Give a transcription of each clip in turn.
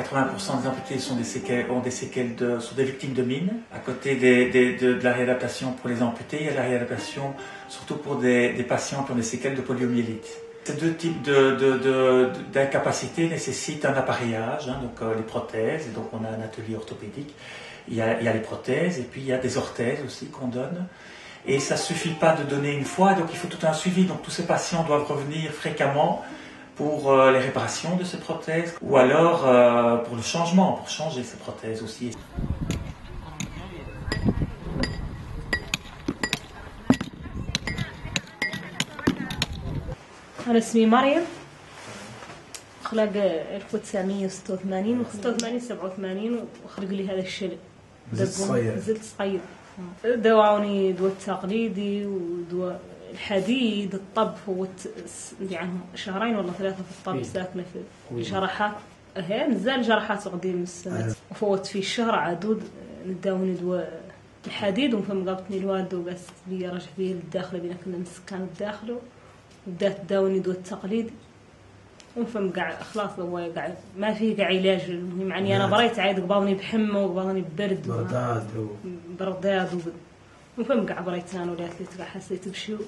80% des amputés sont sont des victimes de mines. À côté de la réadaptation pour les amputés, il y a la réadaptation surtout pour des patients qui ont des séquelles de poliomyélite. Ces deux types d'incapacités nécessitent un appareillage, donc les prothèses, et donc on a un atelier orthopédique. Il y a les prothèses et puis il y a des orthèses aussi qu'on donne. Et ça ne suffit pas de donner une fois, donc il faut tout un suivi. Donc tous ces patients doivent revenir fréquemment pour les réparations de ces prothèses ou alors pour le changement, pour changer ces prothèses aussi. أنا اسمي مريم خلق 1986 و 86 87 وخلق لي هذا الشلل. نزلت صغير. دواوني دواء التقليدي ودواء الحديد الطب فوت يعني شهرين ولا 3 في الطب ساكنة في جراحات نزال جراحات قديم السنة وفوت في الشهر عدود نداوني دواء الحديد وفم قابتني الوالدة وقاست لي رجع بيه للداخل بينا كنا نسكن الداخل وبدات تداوني دواء التقليدي وفم قاعد خلاص هو قاعد ما في قاعد علاج المهم يعني انا بريت عاد قبضني بحمى وقبضني ببرد برداد وفم قاعد بريت انا ولات لي تقع حسيت بشيء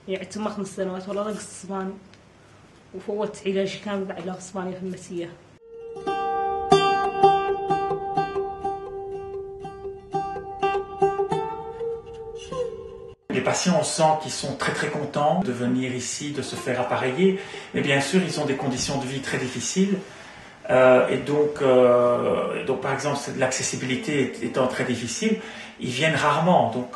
يعني تم 5 سنوات والله رقص الصباني وفوت علاجي كامل بعد لا صباني في المسيه. Les patients, on sent qu'ils sont très très contents de venir ici, de se faire appareiller, mais bien sûr ils ont des conditions de vie très difficiles et donc par exemple l'accessibilité étant très difficile, ils viennent rarement, donc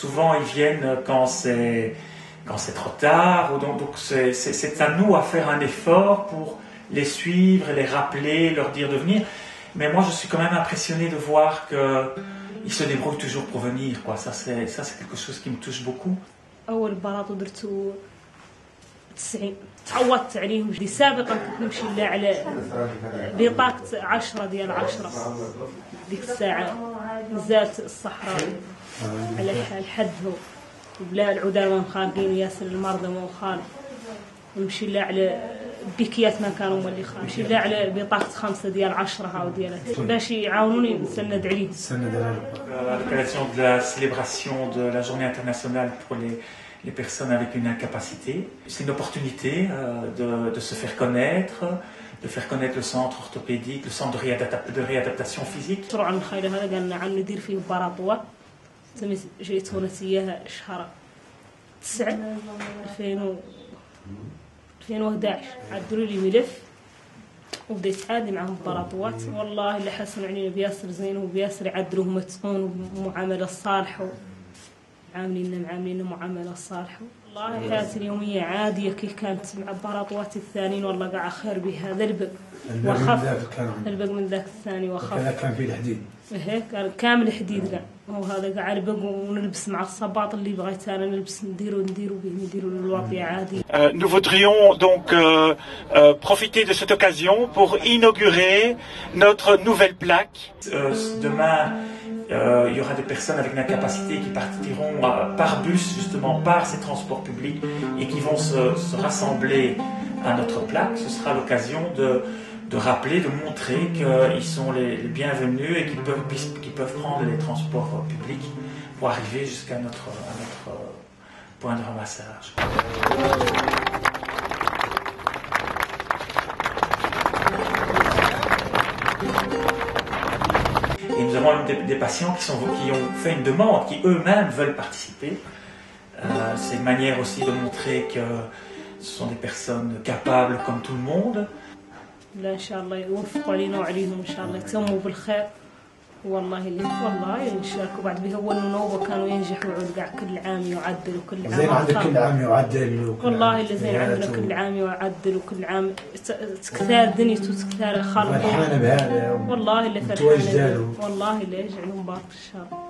souvent ils viennent quand c'est trop tard, ou donc c'est à nous à faire un effort pour les suivre et les rappeler, leur dire de venir, mais moi je suis quand même impressionné de voir que ils se débrouillent toujours pour venir, quoi. Ça c'est quelque chose qui me touche beaucoup. أول بلاطو درتو 90 تعودت عليهم دي سابقا كنت نمشي لا على بطاقة 10 ديال 10 ديك الساعة نزلت الصحراء على الحد وبلا العدامى مخالقين ياسر المرضى مو نمشي لا على بيكيات ما كانوا مولي نمشي لا على بطاقة 5 ديال 10 هاو ديالات باش يعاونوني نسند عليه. À l'occasion de la célébration de la journée internationale pour les personnes avec une incapacité, c'est une opportunité de se faire connaître, de faire connaître le centre orthopédique, le centre de réadaptation physique. مشروع الخير هذا قالنا عن ندير فيه براطوة جيت ونسيها شهر 9 2011 عدلوا لي ملف وبديت عادي معهم براطوات والله اللي حسنوا علينا بياسر زين وبياسر يعدلوا متقون ومعاملة صالحة معاملين معاملة صالحة والله حياتي اليومية عادية كي كانت مع براطواتي الثانيين والله قاع خير بهذا البق البق من ذاك الثاني وخف كان فيه الحديد كان كامل حديد كاع وهذا قاع البق ونلبس مع الصباط اللي بغيت انا نلبس نديرو به نديرو للواطية عادي. Nous voudrions donc profiter de cette occasion pour inaugurer notre nouvelle plaque. Demain, il y aura des personnes avec une incapacité qui partiront par bus, justement par ces transports publics, et qui vont se rassembler à notre plaque. Ce sera l'occasion de rappeler, de montrer qu'ils sont les bienvenus et qu'ils peuvent prendre les transports publics pour arriver jusqu'à notre point de ramassage. Et nous avons des patients qui ont fait une demande, qui eux-mêmes veulent participer. C'est une manière aussi de montrer que ce sont des personnes capables comme tout le monde. لا إن شاء الله يوفقوا علينا وعليهم إن شاء الله يتموا بالخير والله يشاركوا بعد بيهونوا نوبة كانوا ينجحوا كاع كل عام يعدلوا كل عام زين عندك كل عام يعدل والله اللي زين عندنا كل عام يعدل وكل عام تكثار دنيته تكثار خلقه فرحانة بهذا والله اللي فرحانة والله اللي يجعلهم بارك إن شاء الله.